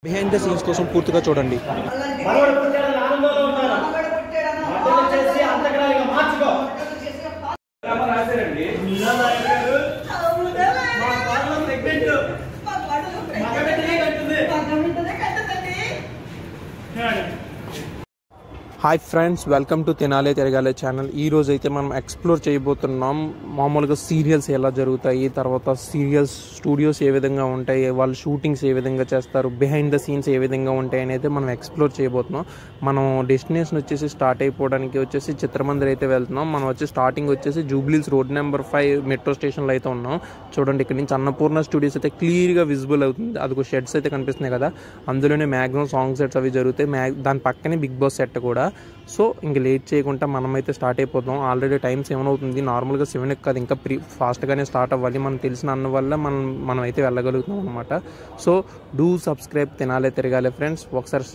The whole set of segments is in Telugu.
బిహైండ్ ద సీన్స్ కోసం పూర్తిగా చూడండి. హాయ్ ఫ్రెండ్స్, వెల్కమ్ టు తినాలే తిరగాలే ఛానల్. ఈ రోజు అయితే మనం ఎక్స్ప్లోర్ చేయబోతున్నాం. మామూలుగా సీరియల్స్ ఎలా జరుగుతాయి, తర్వాత సీరియల్స్ స్టూడియోస్ ఏ విధంగా ఉంటాయి, వాళ్ళు షూటింగ్స్ ఏ విధంగా చేస్తారు, బిహైండ్ ద సీన్స్ ఏ విధంగా ఉంటాయి అనేది మనం ఎక్స్ప్లోర్ చేయబోతున్నాం. మనం డెస్టినేషన్ వచ్చేసి స్టార్ట్ అయిపోవడానికి వచ్చేసి చిత్రమందిర్ అయితే వెళ్తున్నాం. మనం వచ్చి స్టార్టింగ్ వచ్చేసి జూబ్లీస్ రోడ్ నెంబర్ 5 మెట్రో స్టేషన్లో అయితే ఉన్నాం. చూడండి, ఇక్కడ నుంచి అన్నపూర్ణ స్టూడియోస్ అయితే క్లియర్గా విజిబుల్ అవుతుంది. అదిగో షెడ్స్ అయితే కనిపిస్తున్నాయి కదా, అందులోనే మ్యాక్సిమం సాంగ్ సెట్స్ అవి జరుగుతాయి. దాని పక్కనే బిగ్ బాస్ సెట్ కూడా. సో ఇంక లేట్ చేయకుండా మనమైతే స్టార్ట్ అయిపోతాం. ఆల్రెడీ టైం 7 అవుతుంది. నార్మల్గా 7 కాదు, ఇంకా ఫాస్ట్గానే స్టార్ట్ అవ్వాలి. మనం తెలిసిన అన్న వల్ల మనం అయితే వెళ్ళగలుగుతాం అనమాట. సో డూ సబ్స్క్రైబ్ తినాలే తిరగాలి ఫ్రెండ్స్. ఒకసారి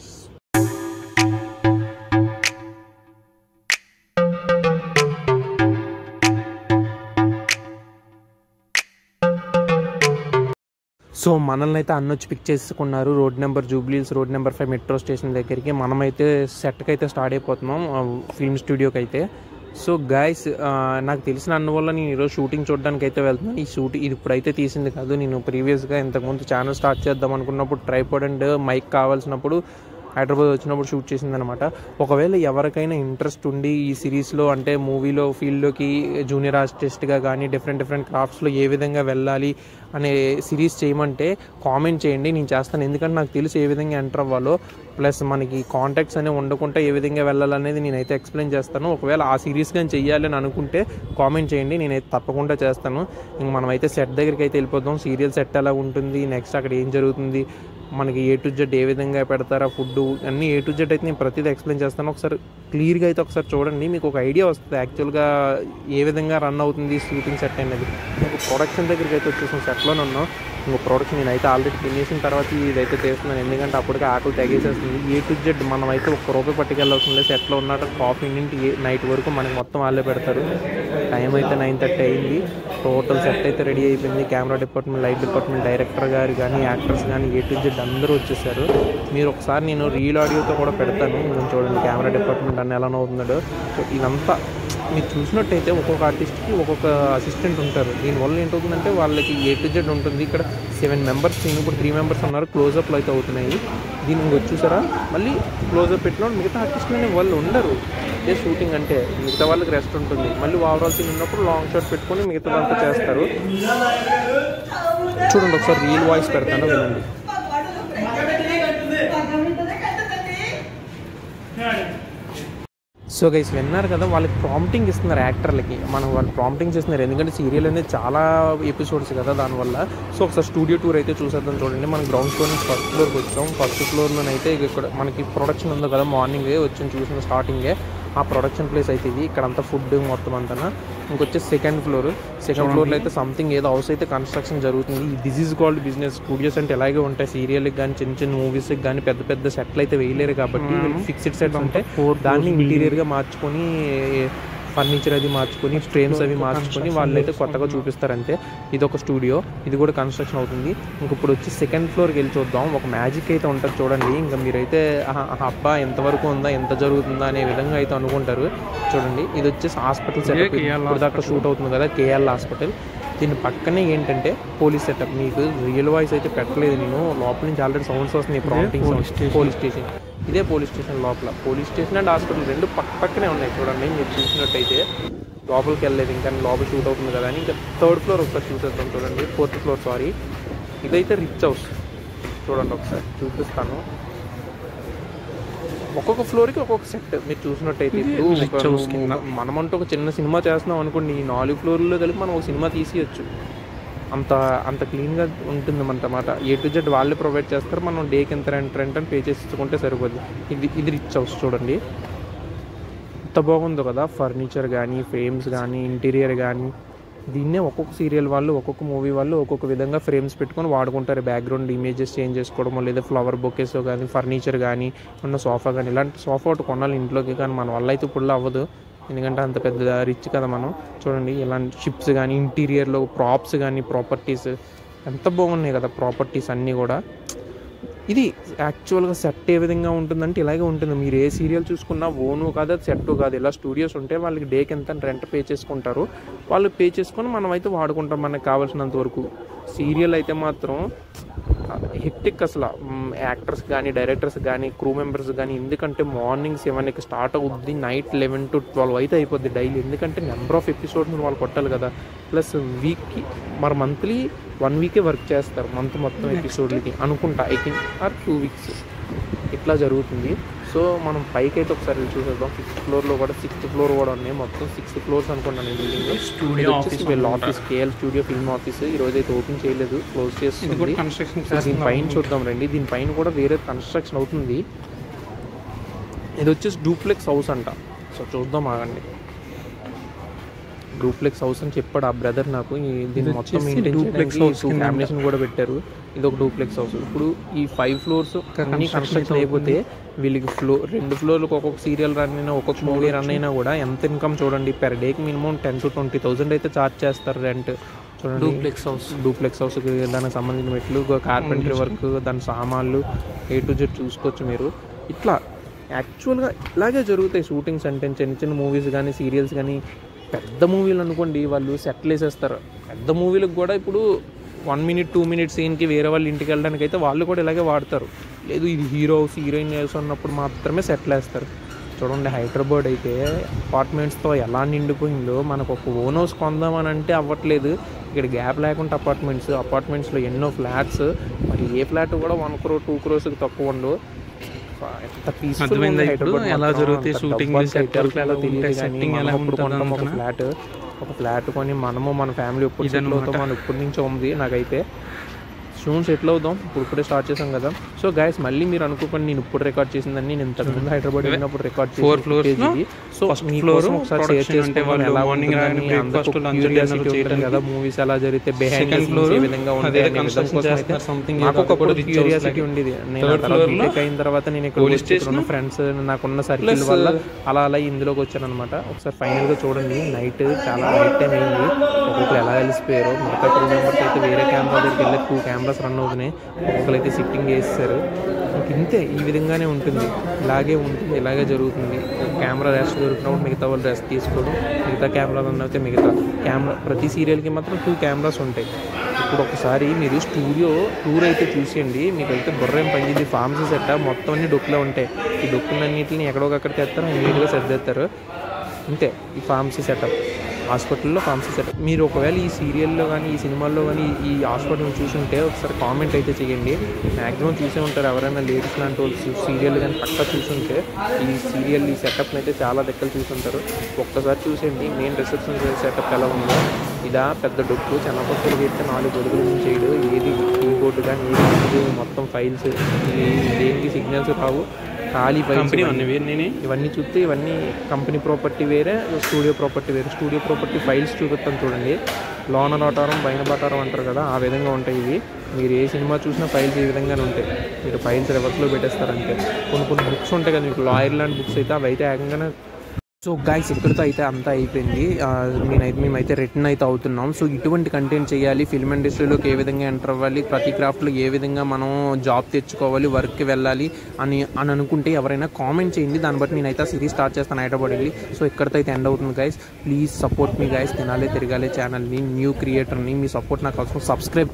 సో మనల్ని అయితే అన్నొచ్చి పిక్ చేసుకున్నారు జూబ్లీస్ రోడ్ నెంబర్ 5 మెట్రో స్టేషన్ దగ్గరికి. మనమైతే సెట్కి అయితే స్టార్ట్ అయిపోతున్నాం, ఫిల్మ్ స్టూడియోకి అయితే. సో గైస్, నాకు తెలిసిన అన్న వల్ల నేను ఈరోజు షూటింగ్ చూడడానికి అయితే వెళ్తున్నాను. ఇది ఇప్పుడైతే తీసింది కాదు. నేను ప్రీవియస్గా ఇంతకుముందు ఛానల్ స్టార్ట్ చేద్దాం అనుకున్నప్పుడు ట్రైపాడ్ అండ్ మైక్ కావాల్సినప్పుడు హైదరాబాద్ వచ్చినప్పుడు షూట్ చేసిందనమాట. ఒకవేళ ఎవరికైనా ఇంట్రెస్ట్ ఉండి ఈ సిరీస్లో అంటే మూవీలో ఫీల్డ్లోకి జూనియర్ ఆర్టిస్ట్గా కానీ డిఫరెంట్ క్రాఫ్ట్స్లో ఏ విధంగా వెళ్ళాలి అనే సిరీస్ చేయమంటే కామెంట్ చేయండి, నేను చేస్తాను. ఎందుకంటే నాకు తెలిసి ఏ విధంగా ఎంటర్ అవ్వాలో, ప్లస్ మనకి కాంటాక్ట్స్ అనేవి ఉండకుండా ఏ విధంగా వెళ్ళాలనేది నేనైతే ఎక్స్ప్లెయిన్ చేస్తాను. ఒకవేళ ఆ సిరీస్ కానీ చెయ్యాలి అని అనుకుంటే కామెంట్ చేయండి, నేనైతే తప్పకుండా చేస్తాను. ఇంక మనమైతే సెట్ దగ్గరికి అయితే వెళ్ళిపోతాం. సీరియల్ సెట్ ఎలా ఉంటుంది, నెక్స్ట్ అక్కడ ఏం జరుగుతుంది, మనకి A to Z ఏ విధంగా పెడతారా, ఫుడ్ అన్నీ A to Z అయితే నేను ప్రతిదీ ఎక్స్ప్లెయిన్ చేస్తాను. ఒకసారి క్లియర్గా అయితే ఒకసారి చూడండి, మీకు ఒక ఐడియా వస్తుంది యాక్చువల్గా ఏ విధంగా రన్ అవుతుంది షూటింగ్ సెట్ అనేది. మీకు ప్రొడక్షన్ దగ్గరికి అయితే వచ్చేసాం, సెట్లోనే ఉన్నాం. ఇంకో ప్రొడక్షన్ నేనైతే ఆల్రెడీ తినేసిన తర్వాత ఇదైతే చేస్తున్నాను, ఎందుకంటే అప్పటికే ఆకలి తెగేసేస్తుంది. A to Z మనం అయితే ₹1 పట్టుకెళ్ళాల్సిన లేదు. సెట్లో ఉన్నట్టు కాఫీ నుండి నైట్ వరకు మనకి మొత్తం వాళ్ళే పెడతారు. టైం అయితే 9:30 అయింది. టోటల్ సెట్ అయితే రెడీ అయిపోయింది. Camera department, light department, director గారు కానీ, యాక్టర్స్ కానీ, A to Z అందరూ వచ్చేసారు. మీరు ఒకసారి నేను రీల్ ఆడియోతో కూడా పెడతాను, నేను చూడండి కెమెరా డిపార్ట్మెంట్ అన్నీ ఎలా అవుతున్నాడో. సో ఇదంతా మీరు చూసినట్టయితే ఒక్కొక్క ఆర్టిస్ట్కి ఒక్కొక్క అసిస్టెంట్ ఉంటారు. దీనివల్ల ఏంటవుతుందంటే వాళ్ళకి A to Z ఉంటుంది. ఇక్కడ 7 మెంబర్స్, ఇప్పుడు 3 మెంబర్స్ ఉన్నారు. క్లోజప్లు అయితే అవుతున్నాయి. దీనికి వచ్చేసారా మళ్ళీ క్లోజప్ పెట్టిన మిగతా ఆర్టిస్టులు అనే వాళ్ళు ఉండరు. ఇదే షూటింగ్ అంటే మిగతా వాళ్ళకి రెస్ట్ ఉంటుంది. మళ్ళీ ఓవరాల్ సీన్ ఉన్నప్పుడు లాంగ్ షాట్ పెట్టుకొని మిగతాదంతా చేస్తారు. చూడండి, ఒకసారి రియల్ వాయిస్ పెడతాను, వినండి. సో గైస్, విన్నారు కదా, వాళ్ళకి ప్రాంప్టింగ్ ఇస్తున్నారు యాక్టర్లకి. వాళ్ళు ప్రాంప్టింగ్స్ ఇస్తున్నారు, ఎందుకంటే సీరియల్ అనేది చాలా ఎపిసోడ్స్ కదా దానివల్ల. సో ఒకసారి స్టూడియో టూర్ అయితే చూసేద్దాం. చూడండి, మనం గ్రౌండ్ ఫ్లోర్ నుంచి ఫస్ట్ ఫ్లోర్కి వచ్చాం. ఫస్ట్ ఫ్లోర్లోనైతే ఇక్కడ మనకి ప్రొడక్షన్ ఉంది కదా, మార్నింగే వచ్చి చూసిన స్టార్టింగే ఆ ప్రొడక్షన్ ప్లేస్ అయితే ఇది. ఇక్కడంతా ఫుడ్ మొత్తం అంతా. ఇంకొచ్చేసి సెకండ్ ఫ్లోర్లో అయితే సంథింగ్ ఏదో హౌస్ అయితే కన్స్ట్రక్షన్ జరుగుతుంది. This is called business. Studios అంటే ఎలాగే ఉంటాయి, సీరియల్కి కానీ చిన్న మూవీస్కి కానీ పెద్ద సెట్లు అయితే వేయలేరు కాబట్టి ఫిక్స్డ్ సెట్స్ ఉంటాయి. దాన్ని ఇంటీరియర్గా మార్చుకొని ఫర్నిచర్ అది మార్చుకొని ఫ్రేమ్స్ అవి మార్చుకొని వాళ్ళైతే కొత్తగా చూపిస్తారంటే ఇది ఒక స్టూడియో. ఇది కూడా కన్స్ట్రక్షన్ అవుతుంది. ఇంక ఇప్పుడు వచ్చి సెకండ్ ఫ్లోర్కి వెళ్ళి చూద్దాం. ఒక మ్యాజిక్ అయితే ఉంటుంది చూడండి. ఇంకా మీరైతే అబ్బా ఎంతవరకు ఉందా, ఎంత జరుగుతుందా అనే విధంగా అయితే అనుకుంటారు. చూడండి, ఇది వచ్చేసి హాస్పిటల్ సెటప్. ఇప్పుడు దాకా షూట్ అవుతుంది కదా, KL హాస్పిటల్. దీని పక్కనే ఏంటంటే పోలీస్ సెటప్. మీకు రియల్ వాయిస్ అయితే పెట్టలేదు నేను, లోపల నుంచి ఆల్రెడీ సౌండ్స్ వస్తున్నాయి, ప్రాంప్టింగ్ సౌండ్స్. పోలీస్ స్టేషన్, ఇదే పోలీస్ స్టేషన్. లోపల పోలీస్ స్టేషన్ అండ్ హాస్పిటల్ రెండు పక్కనే ఉన్నాయి. చూడండి, మీరు చూసినట్టయితే లోపలికి వెళ్ళలేదు ఇంకా, లోపల షూట్ అవుతుంది కదా అని. ఇంకా థర్డ్ ఫ్లోర్ ఒకసారి చూసేద్దాం. చూడండి, ఫోర్త్ ఫ్లోర్, సారీ, ఇదైతే రిచ్ హౌస్. చూడండి, ఒకసారి చూపిస్తాను. ఒక్కొక్క ఫ్లోర్కి ఒక్కొక్క సెట్. మీరు చూసినట్టయితే మనమంటూ ఒక చిన్న సినిమా చేస్తున్నాం అనుకోండి, ఈ 4 ఫ్లోర్లో కలిపి మనం ఒక సినిమా తీసేయచ్చు. అంత క్లీన్గా ఉంటుంది అన్నమాట. A to Z వాళ్ళే ప్రొవైడ్ చేస్తారు. మనం డేకి ఎంత రెంట్ అని పే చేసి ఇచ్చుకుంటే సరిపోద్ది. ఇది రిచ్ హౌస్. చూడండి ఎంత బాగుందో కదా, ఫర్నిచర్ కానీ, ఫ్రేమ్స్ కానీ, ఇంటీరియర్ కానీ. దీన్నే ఒక్కొక్క సీరియల్ వాళ్ళు, ఒక్కొక్క మూవీ వాళ్ళు ఒక్కొక్క విధంగా ఫ్రేమ్స్ పెట్టుకొని వాడుకుంటారు. బ్యాక్గ్రౌండ్ ఇమేజెస్ చేంజ్ చేసుకోవడం, లేదా ఫ్లవర్ బొకేస్ కానీ, ఫర్నిచర్ కానీ, ఉన్న సోఫా కానీ, ఇలాంటి సోఫా ఒకటి కొనాలి ఇంట్లోకి. కానీ మన వల్ల అయితే ఇప్పుడు అవ్వదు, ఎందుకంటే అంత పెద్ద రిచ్ కదా మనం. చూడండి, ఇలాంటి షిప్స్ కానీ, ఇంటీరియర్లో ప్రాప్స్ కానీ, ప్రాపర్టీస్ ఎంత బాగున్నాయి కదా ప్రాపర్టీస్ అన్నీ కూడా. ఇది యాక్చువల్గా సెట్ ఏ విధంగా ఉంటుందంటే ఇలాగే ఉంటుంది. మీరు ఏ సీరియల్ చూసుకున్నా ఓను కాదు, అది సెట్ కాదు. ఇలా స్టూడియోస్ ఉంటే వాళ్ళకి డేకి ఎంత రెంట్ పే చేసుకుంటారు, వాళ్ళు పే చేసుకొని మనం అయితే వాడుకుంటాం మనకు కావాల్సినంత వరకు. సీరియల్ అయితే మాత్రం హెక్టిక్ అసలు, యాక్టర్స్ కానీ డైరెక్టర్స్ కానీ క్రూ మెంబర్స్ కానీ. ఎందుకంటే మార్నింగ్ 7కి స్టార్ట్ అవుద్ది, నైట్ 11 to 12 అయితే అయిపోద్ది డైలీ. ఎందుకంటే నెంబర్ ఆఫ్ ఎపిసోడ్స్ వాళ్ళు కొట్టాలి కదా. ప్లస్ వీక్కి మరి మంత్లీ 1 వీకే వర్క్ చేస్తారు, మంత్ మొత్తం ఎపిసోడ్లకి అనుకుంటా. 18 or 2 weeks ఇట్లా జరుగుతుంది. సో మనం పైకి అయితే ఒకసారి చూసేద్దాం. 5th floorలో కూడా 6th floor కూడా ఉన్నాయి. మొత్తం 6 floors అనుకున్నాను బిల్డింగ్. స్టూడియో వీళ్ళ office KL studio film office ఈ రోజు అయితే ఓపెన్ చేయలేదు, క్లోజ్ చేస్తుంది. దీనిపైన చూద్దాం రండి. దీనిపైన కూడా వేరే కన్స్ట్రక్షన్ అవుతుంది. ఇది వచ్చేసి డూప్లెక్స్ హౌస్ అంట. సో చూద్దాం ఆగండి. డూప్లెక్స్ హౌస్ అని చెప్పాడు ఆ బ్రదర్ నాకు. దీన్ని మొత్తం కాంబినేషన్ కూడా పెట్టారు. ఇది ఒక డూప్లెక్స్ హౌస్. ఇప్పుడు ఈ 5 floors అన్ని కన్స్ట్రక్షన్ అయిపోతే వీళ్ళకి 2 floorలకు ఒక్కొక్క సీరియల్ రన్ అయినా ఒక్కొక్క మూవీ రన్ అయినా కూడా ఎంత ఇన్కమ్ చూడండి. పెర్ డేకి మినిమం 10 to 20,000 అయితే ఛార్జ్ చేస్తారు రెంట్. చూడండి డూప్లెక్స్ హౌస్కి దానికి సంబంధించిన మెట్లు, కార్పెంటరీ వర్క్, దాని సామాన్లు A to Z చూసుకోవచ్చు మీరు. ఇట్లా యాక్చువల్గా ఇలాగే జరుగుతాయి షూటింగ్స్ అంటే. చిన్న చిన్న మూవీస్ కానీ సీరియల్స్ కానీ. పెద్ద మూవీలు అనుకోండి వాళ్ళు సెట్లు వేసేస్తారు. పెద్ద మూవీలకు కూడా ఇప్పుడు 1 minute 2 minute సీన్కి వేరే వాళ్ళ ఇంటికి వెళ్ళడానికి అయితే వాళ్ళు కూడా ఇలాగే వాడతారు. లేదు ఇది హీరోస్ హీరోయిన్ ఉన్నప్పుడు మాత్రమే సెట్లు వేస్తారు. చూడండి హైదరాబాద్ అయితే అపార్ట్మెంట్స్తో ఎలా నిండిపోయిందో. మనకు ఒక ఓన్ హౌస్ కొందామని అంటే అవ్వట్లేదు. ఇక్కడ గ్యాప్ లేకుండా అపార్ట్మెంట్స్లో ఎన్నో ఫ్లాట్స్. మరి ఏ ఫ్లాట్ కూడా 1 crore 2 crores తక్కువ ఉండవు. ఎంత పీస్ఫుల్ ఎలా జరుగుతాయి షూటింగ్, ఒక ఫ్లాట్ కొని మనము మన ఫ్యామిలీ ఎప్పటి నుంచో ఉంది. నాకైతే సూన్ సెటిల్ అవుదాం. ఇప్పుడే స్టార్ట్ చేసాం కదా. సో గైస్ మళ్ళీ మీరు అనుకోకండి నేను ఇప్పుడు రికార్డ్ చేసిందని. నేను ఇంతకుముందు హైదరాబాద్ వెళ్ళినప్పుడు రికార్డ్ చేసి 4 floors. సో మీకోసం ఒకసారి షేర్ చేసుకుంటే ఎలా ఉంటుంది కదా మూవీస్ ఎలా జరిగితే బిహైండ్ ద సీన్స్ ఏ విధంగా ఉంటాయి. నాకు ఒకప్పుడు క్యూరియాసిటీ ఉండేది. నేను బీటెక్ అయిన తర్వాత నేను ఇక్కడ ఫ్రెండ్స్ నాకున్న సర్కిల్ వల్ల అలా ఇందులోకి వచ్చాను అనమాట. ఒకసారి ఫైనల్ గా చూడండి. నైట్ చాలా నైట్ టైం అయింది. ఒక్కొక్కరు ఎలా కలిసిపోయారో. మిగతా 2 members అయితే వేరే కెమెరా దగ్గరికి వెళ్ళి 2 cameras రన్ అవుతున్నాయి. ఒక్కొక్కరైతే సిట్టింగ్ చేస్తారు. ఇంతే ఈ విధంగానే ఉంటుంది. ఇలాగే ఉంటుంది, ఇలాగే జరుగుతుంది. కెమెరా రెస్ట్ దొరికినప్పుడు మిగతా వాళ్ళు రెస్ట్ తీసుకోవడం, మిగతా కెమెరా రన్ అయితే ప్రతి సీరియల్కి మాత్రం 2 cameras ఉంటాయి. ఇప్పుడు ఒకసారి మీరు స్టూడియో టూర్ అయితే చూసేయండి. మీకు అయితే బుర్ర ఏం పనిచేది. ఫార్మసీ సెట్ మొత్తం అన్ని డొక్కులో ఉంటాయి. ఈ డొక్కులన్నింటిని ఎక్కడొకక్కడ తెస్తారు, నీట్గా సర్దేస్తారు. అంతే ఈ ఫార్మసీ సెటప్. హాస్పిటల్లో ఫార్మసీ సెటప్. మీరు ఒకవేళ ఈ సీరియల్లో కానీ ఈ సినిమాల్లో కానీ ఈ హాస్పిటల్ చూసుంటే ఒకసారి కామెంట్ అయితే చేయండి. మ్యాక్సిమం చూసే ఉంటారు ఎవరైనా లేడీస్ లాంటి వాళ్ళు సీరియల్ కానీ పక్కా చూసుంటే. ఈ సెటప్ని అయితే చాలా దగ్గర చూసుంటారు. ఒక్కసారి చూసేయండి మెయిన్ రిసెప్షన్ సెటప్ ఎలా ఉందో. ఇదా పెద్ద డొక్కు చెన్నపక్కలు పెడితే 4 గొడుగుల నుంచి చేయడు. ఏది కీబోర్డు కానీ ఏది మొత్తం ఫైల్స్ దేనికి సిగ్నల్స్ రావు. ఖాళీ ఫైల్స్ ఇవన్నీ చూస్తే ఇవన్నీ కంపెనీ ప్రాపర్టీ వేరే, స్టూడియో ప్రాపర్టీ వేరే. స్టూడియో ప్రాపర్టీ ఫైల్స్ చూపిస్తాను చూడండి. లోన నోటారం బైన బాటారం అంటారు కదా, ఆ విధంగా ఉంటాయి ఇవి. మీరు ఏ సినిమా చూసినా ఫైల్స్ ఈ విధంగానే ఉంటాయి. మీరు ఫైల్స్ రివర్స్లో పెట్టేస్తారంటే. కొన్ని బుక్స్ ఉంటాయి కదా మీకు లాయర్ లాంటి బుక్స్ అయితే అవి అయితే ఏకంగానే. సో గైస్ ఇక్కడితో అయితే అంతా అయిపోయింది. మేమైతే రిటర్న్ అయితే అవుతున్నాం. సో ఇటువంటి కంటెంట్ చేయాలి, ఫిల్మ్ ఇండస్ట్రీలోకి ఏ విధంగా ఎంటర్ అవ్వాలి, ప్రతి క్రాఫ్ట్లో ఏ విధంగా మనం జాబ్ తెచ్చుకోవాలి, వర్క్కి వెళ్ళాలి అని అనుకుంటే ఎవరైనా కామెంట్ చేయండి. దాన్ని బట్టి నేనైతే సిరీస్ స్టార్ట్ చేస్తాను హైదరాబాద్ వెళ్ళి. సో ఇక్కడితో అయితే ఎండ్ అవుతుంది guys. Please support me guys. తినాలి తిరగాలి ఛానల్ని, న్యూ క్రియేటర్ని. మీ సపోర్ట్ నాకు అవసరం. సబ్స్క్రైబ్